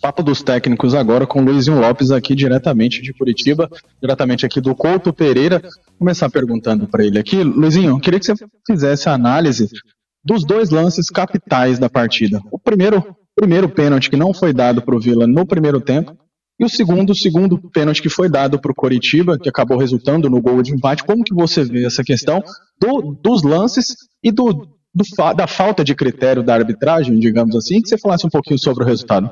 Papo dos técnicos agora com o Luizinho Lopes aqui diretamente de Curitiba, diretamente aqui do Couto Pereira. Vou começar perguntando para ele aqui. Luizinho, eu queria que você fizesse a análise dos dois lances capitais da partida. O primeiro pênalti que não foi dado para o Vila no primeiro tempo e o segundo pênalti que foi dado para o Coritiba, que acabou resultando no gol de empate. Como que você vê essa questão dos lances e da falta de critério da arbitragem, digamos assim, que você falasse um pouquinho sobre o resultado?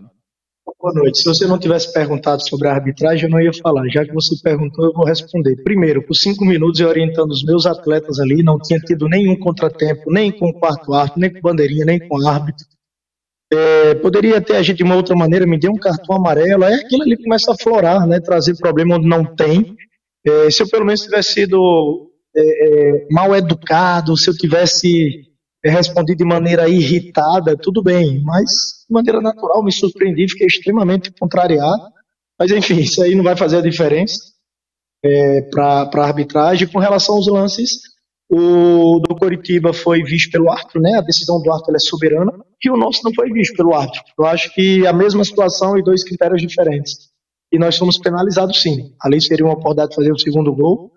Boa noite. Se você não tivesse perguntado sobre a arbitragem, eu não ia falar. Já que você perguntou, eu vou responder. Primeiro, por 5 minutos eu orientando os meus atletas ali, não tinha tido nenhum contratempo, nem com o quarto árbitro, nem com bandeirinha, nem com árbitro. Poderia ter agido de uma outra maneira, me deu um cartão amarelo, aí aquilo ali começa a florar, né, trazer problema onde não tem. Se eu pelo menos tivesse sido mal educado, se eu tivesse respondido de maneira irritada, tudo bem, mas de maneira natural me surpreendi, fiquei extremamente contrariado, mas enfim, isso aí não vai fazer a diferença para a arbitragem. Com relação aos lances, o do Coritiba foi visto pelo árbitro, né? A decisão do árbitro é soberana, e o nosso não foi visto pelo árbitro. Eu acho que a mesma situação e dois critérios diferentes. E nós fomos penalizados sim. Ali seria uma oportunidade de fazer o segundo gol.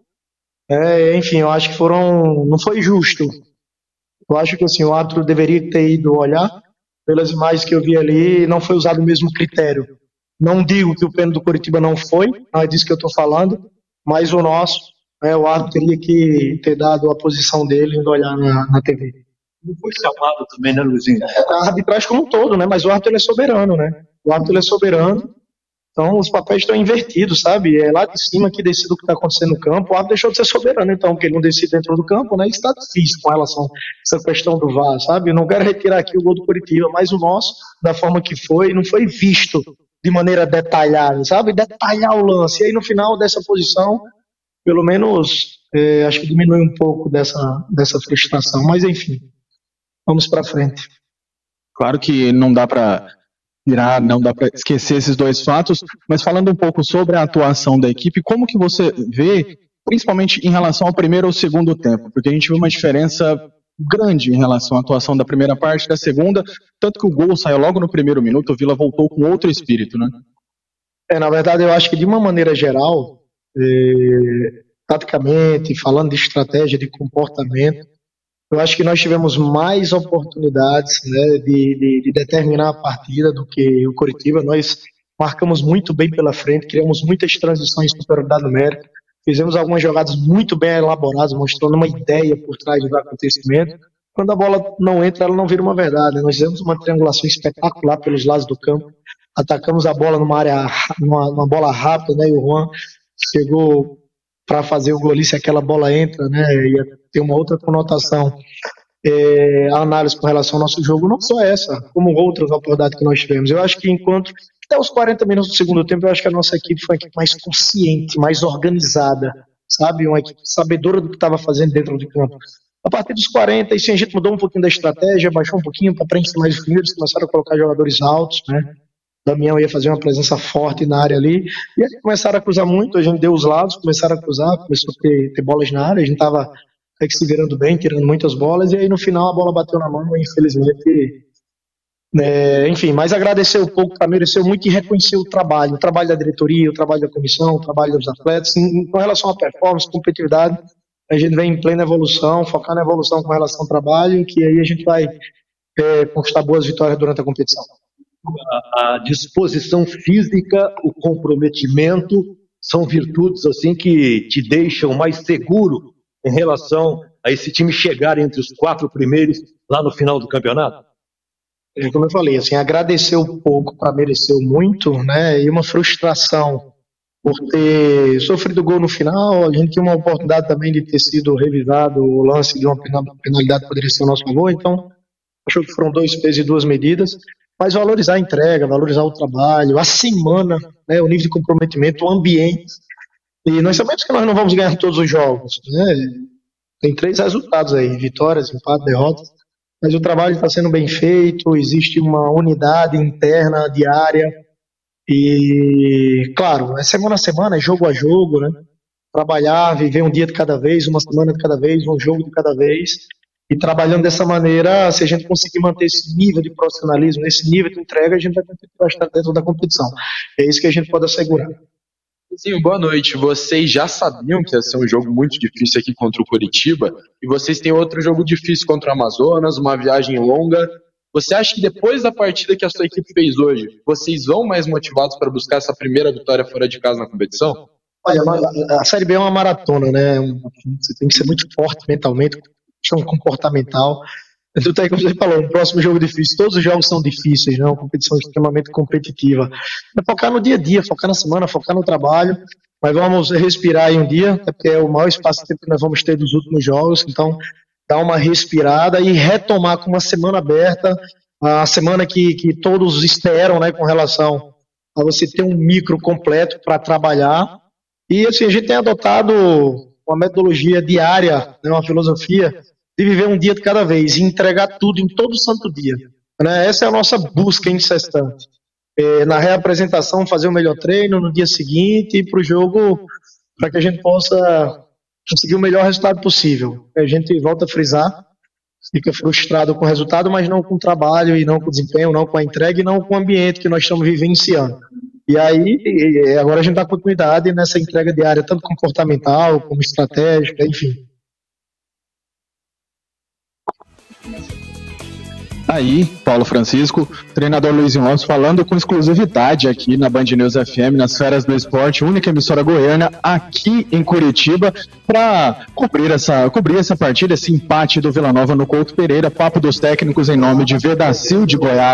Enfim, eu acho que não foi justo. Eu acho que assim, o árbitro deveria ter ido olhar pelas imagens que eu vi ali, não foi usado o mesmo critério. Não digo que o pênalti do Coritiba não foi, não é disso que eu estou falando, mas o nosso, o árbitro teria que ter dado a posição dele indo olhar na TV. Não foi chamado também, né, Luizinho? A arbitragem como um todo, né? Mas o árbitro ele é soberano, né? O árbitro ele é soberano. Então, os papéis estão invertidos, sabe? É lá de cima que decide o que está acontecendo no campo. O árbitro deixou de ser soberano, então, porque ele não decide dentro do campo, né? Isso está difícil com relação a essa questão do VAR, sabe? Eu não quero retirar aqui o gol do Coritiba, mas o nosso, da forma que foi, não foi visto de maneira detalhada, sabe? Detalhar o lance. E aí, no final dessa posição, pelo menos, acho que diminui um pouco dessa frustração. Mas, enfim, vamos para frente. Claro que não dá para esquecer esses dois fatos, mas falando um pouco sobre a atuação da equipe, como que você vê, principalmente em relação ao primeiro ou segundo tempo? Porque a gente viu uma diferença grande em relação à atuação da primeira parte e da segunda, tanto que o gol saiu logo no primeiro minuto, o Vila voltou com outro espírito, né? Na verdade, eu acho que de uma maneira geral, taticamente, falando de estratégia, de comportamento, eu acho que nós tivemos mais oportunidades, né, de determinar a partida do que o Coritiba. Nós marcamos muito bem pela frente, criamos muitas transições de superioridade numérica, fizemos algumas jogadas muito bem elaboradas, mostrando uma ideia por trás do acontecimento. Quando a bola não entra, ela não vira uma verdade. Nós fizemos uma triangulação espetacular pelos lados do campo, atacamos a bola numa bola rápida, né, e o Juan chegou para fazer o gol ali, se aquela bola entra, né, ia ter uma outra conotação. A análise com relação ao nosso jogo, não só essa, como outras oportunidades que nós tivemos. Eu acho que até os 40 minutos do segundo tempo, eu acho que a nossa equipe foi uma equipe mais consciente, mais organizada, sabe, uma equipe sabedora do que estava fazendo dentro do campo. A partir dos 40, assim, a gente mudou um pouquinho da estratégia, baixou um pouquinho para preencher mais os primeiros, começaram a colocar jogadores altos, né. Damião ia fazer uma presença forte na área ali, e aí começaram a cruzar muito, a gente deu os lados, começaram a cruzar, começou a ter bolas na área, a gente estava se virando bem, tirando muitas bolas, e aí no final a bola bateu na mão, infelizmente, enfim, mas agradecer um pouco, mereceu muito, e reconhecer o trabalho da diretoria, o trabalho da comissão, o trabalho dos atletas, com relação à performance, competitividade, a gente vem em plena evolução, focar na evolução com relação ao trabalho, que aí a gente vai conquistar boas vitórias durante a competição. A disposição física, o comprometimento são virtudes assim que te deixam mais seguro em relação a esse time chegar entre os 4 primeiros lá no final do campeonato? Como eu falei, assim, agradecer um pouco para merecer muito, né? E uma frustração por ter sofrido gol no final. A gente tinha uma oportunidade também de ter sido revisado o lance de uma penalidade que poderia ser o nosso favor, então acho que foram 2 pesos e 2 medidas. Mas valorizar a entrega, valorizar o trabalho, a semana, né, o nível de comprometimento, o ambiente. E nós sabemos que nós não vamos ganhar todos os jogos, né? Tem 3 resultados aí, vitórias, empate, derrotas, mas o trabalho está sendo bem feito, existe uma unidade interna, diária, e claro, é semana a semana, é jogo a jogo, né? Trabalhar, viver um dia de cada vez, uma semana de cada vez, um jogo de cada vez, E trabalhando dessa maneira, se a gente conseguir manter esse nível de profissionalismo, esse nível de entrega, a gente vai competir bastante dentro da competição. É isso que a gente pode assegurar. Sim, boa noite. Vocês já sabiam que ia ser um jogo muito difícil aqui contra o Coritiba, e vocês têm outro jogo difícil contra o Amazonas, uma viagem longa. Você acha que depois da partida que a sua equipe fez hoje, vocês vão mais motivados para buscar essa primeira vitória fora de casa na competição? Olha, a Série B é uma maratona, né? Você tem que ser muito forte mentalmente, questão comportamental. Tanto é que você falou, um próximo jogo difícil. Todos os jogos são difíceis, né? Uma competição extremamente competitiva. É focar no dia a dia, focar na semana, focar no trabalho. Mas vamos respirar aí um dia, até porque é o maior espaço de tempo que nós vamos ter dos últimos jogos. Então, dar uma respirada e retomar com uma semana aberta, a semana que todos esperam, né? Com relação a você ter um micro completo para trabalhar. E assim, a gente tem adotado uma metodologia diária, né? Uma filosofia de viver um dia de cada vez e entregar tudo em todo santo dia, né? Essa é a nossa busca incessante. Na reapresentação, fazer o melhor treino no dia seguinte e para o jogo, para que a gente possa conseguir o melhor resultado possível. A gente volta a frisar, fica frustrado com o resultado, mas não com o trabalho e não com o desempenho, não com a entrega e não com o ambiente que nós estamos vivenciando. E aí, agora a gente dá continuidade nessa entrega diária, tanto comportamental como estratégica, enfim. Aí, Paulo Francisco, treinador Luizinho Lopes, falando com exclusividade aqui na Band News FM, nas Feras do Esporte, única emissora goiana aqui em Curitiba, para cobrir essa partida, esse empate do Vila Nova no Couto Pereira. Papo dos técnicos em nome de Vedacil de Goiás.